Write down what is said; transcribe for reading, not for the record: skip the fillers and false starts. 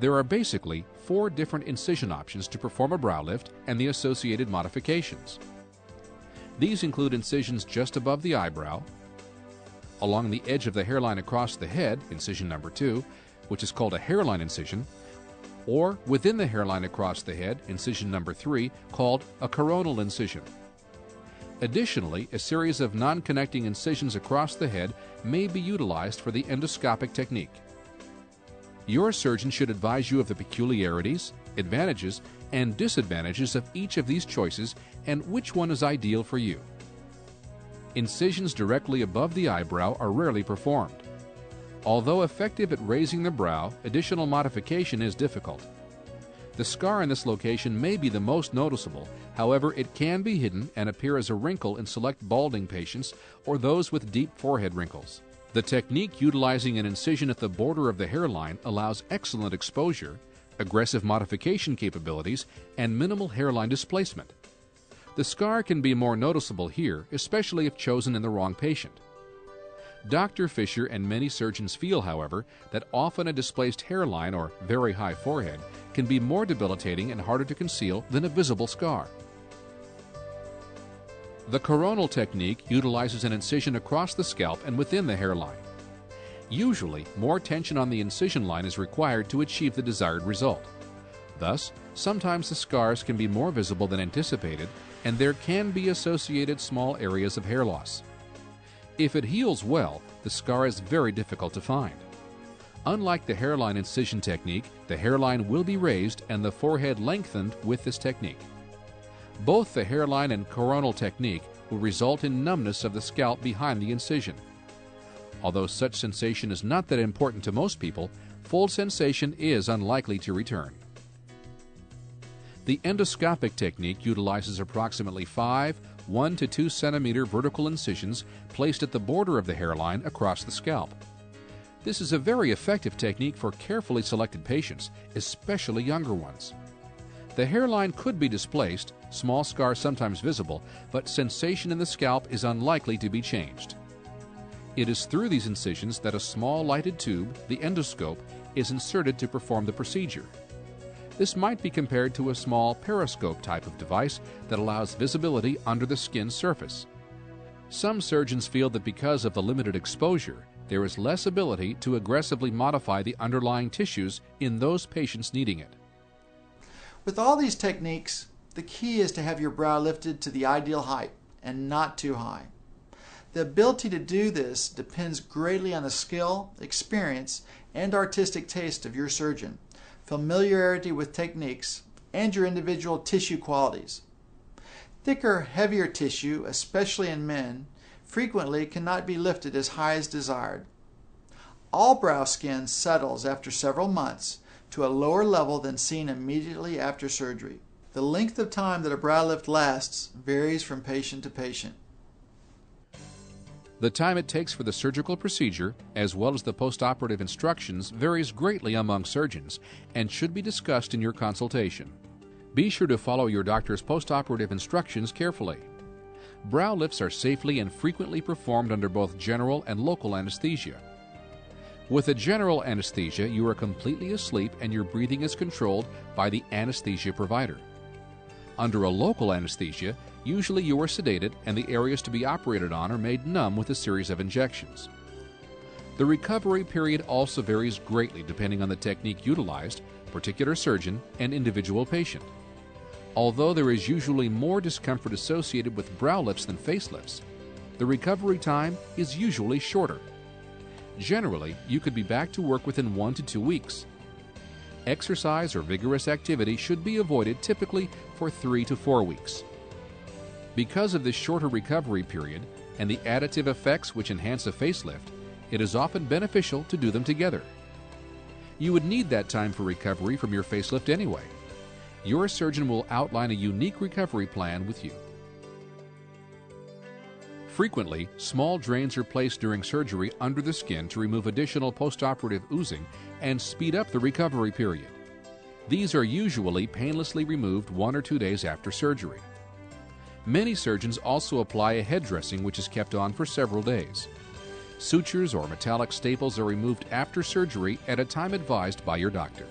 There are basically 4 different incision options to perform a brow lift and the associated modifications. These include incisions just above the eyebrow, along the edge of the hairline across the head, incision number 2, which is called a hairline incision, or within the hairline across the head, incision number 3, called a coronal incision. Additionally, a series of non-connecting incisions across the head may be utilized for the endoscopic technique. Your surgeon should advise you of the peculiarities, advantages, and disadvantages of each of these choices and which one is ideal for you. Incisions directly above the eyebrow are rarely performed. Although effective at raising the brow, additional modification is difficult. The scar in this location may be the most noticeable, however it can be hidden and appear as a wrinkle in select balding patients or those with deep forehead wrinkles. The technique utilizing an incision at the border of the hairline allows excellent exposure, aggressive modification capabilities, and minimal hairline displacement. The scar can be more noticeable here, especially if chosen in the wrong patient. Dr. Fisher and many surgeons feel, however, that often a displaced hairline or very high forehead can be more debilitating and harder to conceal than a visible scar. The coronal technique utilizes an incision across the scalp and within the hairline. Usually, more tension on the incision line is required to achieve the desired result. Thus, sometimes the scars can be more visible than anticipated, and there can be associated small areas of hair loss. If it heals well, the scar is very difficult to find. Unlike the hairline incision technique, the hairline will be raised and the forehead lengthened with this technique. Both the hairline and coronal technique will result in numbness of the scalp behind the incision. Although such sensation is not that important to most people, full sensation is unlikely to return. The endoscopic technique utilizes approximately 5 1 to 2 centimeter vertical incisions placed at the border of the hairline across the scalp. This is a very effective technique for carefully selected patients, especially younger ones. The hairline could be displaced, small scars sometimes visible, but sensation in the scalp is unlikely to be changed. It is through these incisions that a small lighted tube, the endoscope, is inserted to perform the procedure. This might be compared to a small periscope type of device that allows visibility under the skin's surface. Some surgeons feel that because of the limited exposure, there is less ability to aggressively modify the underlying tissues in those patients needing it. With all these techniques, the key is to have your brow lifted to the ideal height and not too high. The ability to do this depends greatly on the skill, experience, and artistic taste of your surgeon, familiarity with techniques, and your individual tissue qualities. Thicker, heavier tissue, especially in men, frequently cannot be lifted as high as desired. All brow skin settles after several months to a lower level than seen immediately after surgery. The length of time that a brow lift lasts varies from patient to patient. The time it takes for the surgical procedure, as well as the postoperative instructions, varies greatly among surgeons and should be discussed in your consultation. Be sure to follow your doctor's postoperative instructions carefully. Brow lifts are safely and frequently performed under both general and local anesthesia. With a general anesthesia, you are completely asleep and your breathing is controlled by the anesthesia provider. Under a local anesthesia, usually you are sedated and the areas to be operated on are made numb with a series of injections. The recovery period also varies greatly depending on the technique utilized, particular surgeon, and individual patient. Although there is usually more discomfort associated with brow lifts than facelifts, the recovery time is usually shorter. Generally, you could be back to work within 1 to 2 weeks. Exercise or vigorous activity should be avoided typically for 3 to 4 weeks. Because of this shorter recovery period and the additive effects which enhance a facelift, it is often beneficial to do them together. You would need that time for recovery from your facelift anyway. Your surgeon will outline a unique recovery plan with you. Frequently, small drains are placed during surgery under the skin to remove additional postoperative oozing and speed up the recovery period. These are usually painlessly removed 1 or 2 days after surgery. Many surgeons also apply a head dressing which is kept on for several days. Sutures or metallic staples are removed after surgery at a time advised by your doctor.